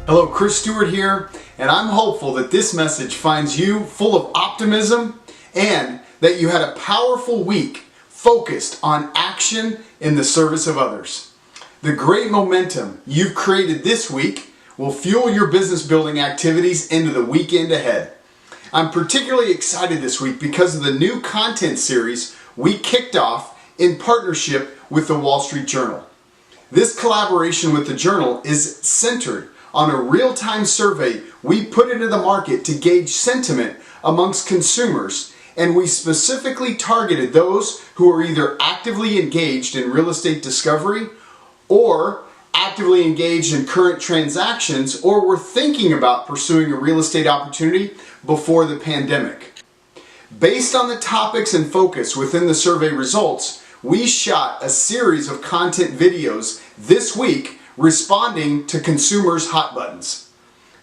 Hello, Chris Stuart here, and I'm hopeful that this message finds you full of optimism and that you had a powerful week focused on action in the service of others. The great momentum you've created this week will fuel your business building activities into the weekend ahead. I'm particularly excited this week because of the new content series we kicked off in partnership with the Wall Street Journal. This collaboration with the Journal is centered on a real-time survey we put into the market to gauge sentiment amongst consumers, and we specifically targeted those who are either actively engaged in real estate discovery or actively engaged in current transactions or were thinking about pursuing a real estate opportunity before the pandemic. Based on the topics and focus within the survey results, we shot a series of content videos this week responding to consumers' hot buttons.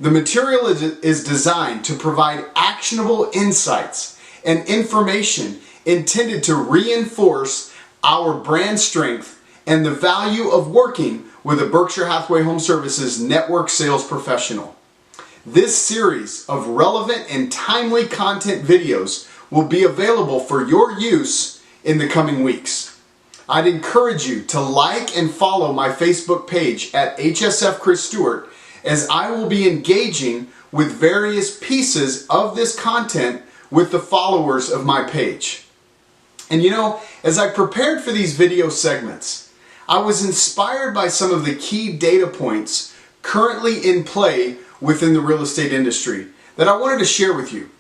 The material is designed to provide actionable insights and information intended to reinforce our brand strength and the value of working with a Berkshire Hathaway Home Services network sales professional. This series of relevant and timely content videos will be available for your use in the coming weeks. I'd encourage you to like and follow my Facebook page at HSF Chris Stuart, as I will be engaging with various pieces of this content with the followers of my page. And you know, as I prepared for these video segments, I was inspired by some of the key data points currently in play within the real estate industry that I wanted to share with you.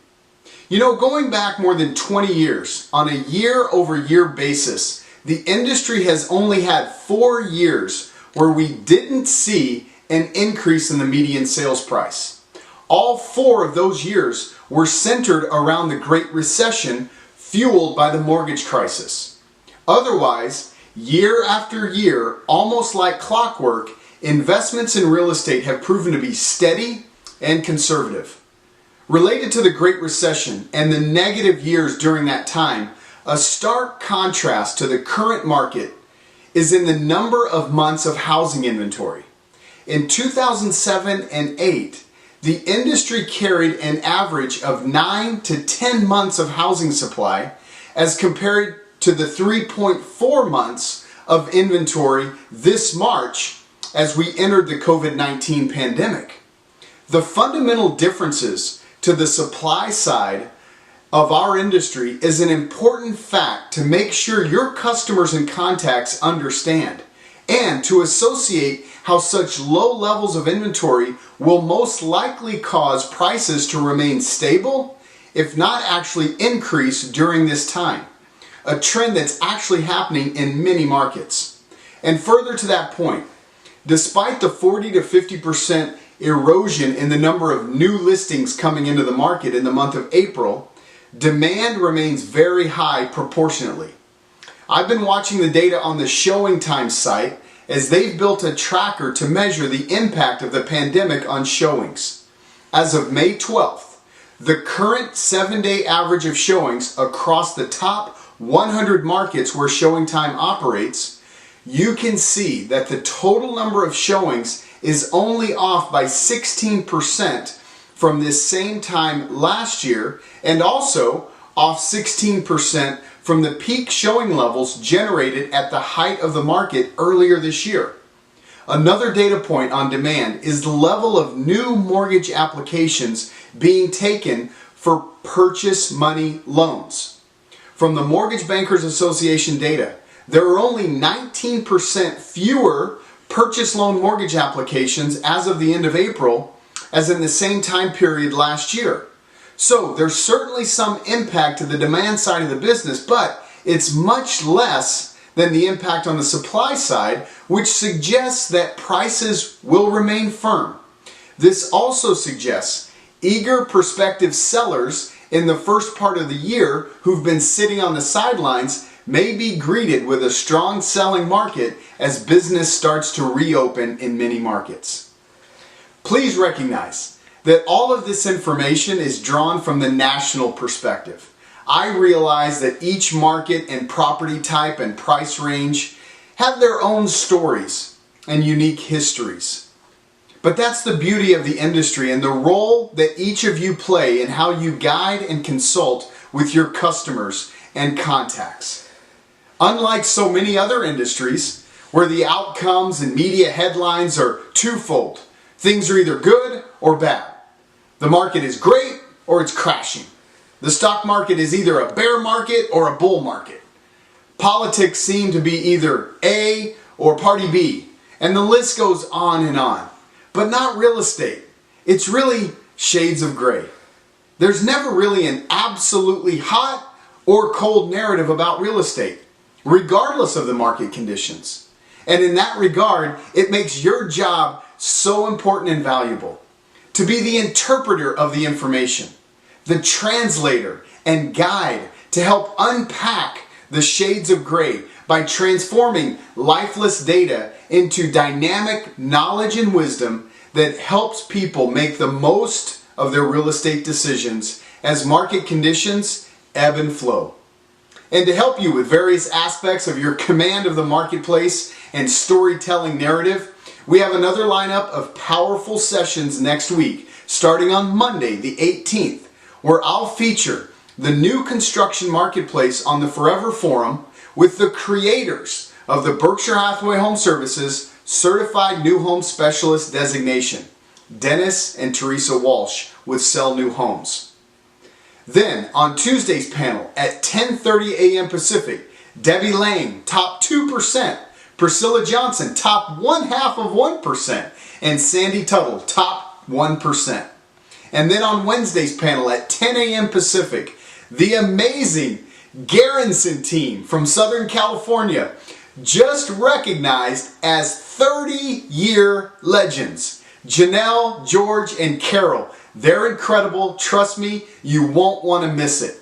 You know, going back more than 20 years on a year-over-year basis, the industry has only had 4 years where we didn't see an increase in the median sales price. All 4 of those years were centered around the Great Recession, fueled by the mortgage crisis. Otherwise, year after year, almost like clockwork, investments in real estate have proven to be steady and conservative. Related to the Great Recession and the negative years during that time, a stark contrast to the current market is in the number of months of housing inventory. In 2007 and 8, the industry carried an average of 9 to 10 months of housing supply as compared to the 3.4 months of inventory this March as we entered the COVID-19 pandemic. The fundamental differences to the supply side of our industry is an important fact to make sure your customers and contacts understand, and to associate how such low levels of inventory will most likely cause prices to remain stable, if not actually increase during this time, a trend that's actually happening in many markets. And further to that point, despite the 40 to 50% erosion in the number of new listings coming into the market in the month of April, demand remains very high proportionately. I've been watching the data on the ShowingTime site as they've built a tracker to measure the impact of the pandemic on showings. As of May 12th, the current 7-day average of showings across the top 100 markets where ShowingTime operates, you can see that the total number of showings is only off by 16% from this same time last year, and also off 16% from the peak showing levels generated at the height of the market earlier this year. Another data point on demand is the level of new mortgage applications being taken for purchase money loans. From the Mortgage Bankers Association data, there are only 19% fewer purchase loan mortgage applications as of the end of April as in the same time period last year. So there's certainly some impact to the demand side of the business, but it's much less than the impact on the supply side, which suggests that prices will remain firm. This also suggests eager prospective sellers in the first part of the year who've been sitting on the sidelines may be greeted with a strong selling market as business starts to reopen in many markets. Please recognize that all of this information is drawn from the national perspective. I realize that each market and property type and price range have their own stories and unique histories. But that's the beauty of the industry and the role that each of you play in how you guide and consult with your customers and contacts. Unlike so many other industries, where the outcomes and media headlines are twofold, things are either good or bad. The market is great or it's crashing. The stock market is either a bear market or a bull market. Politics seem to be either A or party B, and the list goes on and on. But not real estate. It's really shades of gray. There's never really an absolutely hot or cold narrative about real estate, regardless of the market conditions. And in that regard, it makes your job so important and valuable. To be the interpreter of the information, the translator and guide to help unpack the shades of gray by transforming lifeless data into dynamic knowledge and wisdom that helps people make the most of their real estate decisions as market conditions ebb and flow. And to help you with various aspects of your command of the marketplace and storytelling narrative, we have another lineup of powerful sessions next week, starting on Monday the 18th, where I'll feature the new construction marketplace on the Forever Forum with the creators of the Berkshire Hathaway Home Services Certified New Home Specialist designation, Dennis and Teresa Walsh with Sell New Homes. Then on Tuesday's panel at 10:30 a.m. Pacific, Debbie Lang, top 2%, Priscilla Johnson, top 0.5%, and Sandy Tuttle, top 1%. And then on Wednesday's panel at 10 a.m. Pacific, the amazing Garrison team from Southern California, just recognized as 30-year legends. Janelle, George, and Carol. They're incredible. Trust me, you won't want to miss it.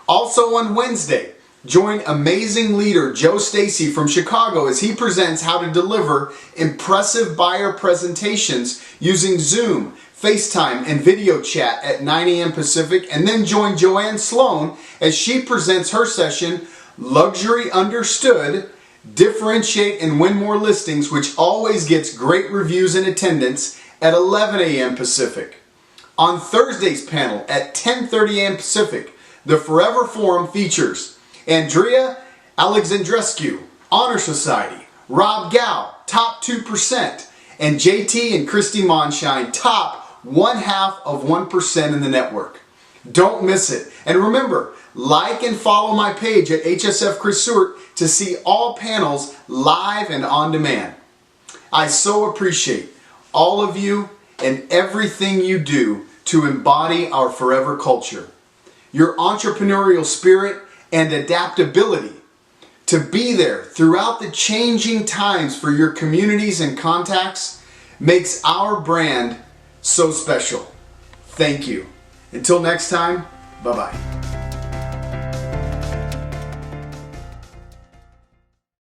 Also on Wednesday, join amazing leader Joe Stacy from Chicago as he presents how to deliver impressive buyer presentations using Zoom, FaceTime, and video chat at 9 a.m. Pacific. And then join Joanne Sloan as she presents her session, Luxury Understood, Differentiate and Win More Listings, which always gets great reviews and attendance, at 11 a.m. Pacific. On Thursday's panel at 10:30 a.m. Pacific, the Forever Forum features Andrea Alexandrescu, Honor Society, Rob Gow, top 2%, and JT and Christy Monshine, top 0.5% in the network. Don't miss it. And remember, like and follow my page at HSF Chris Stuart to see all panels live and on demand. I so appreciate all of you and everything you do to embody our forever culture. Your entrepreneurial spirit and adaptability to be there throughout the changing times for your communities and contacts makes our brand so special. Thank you. Until next time, bye-bye.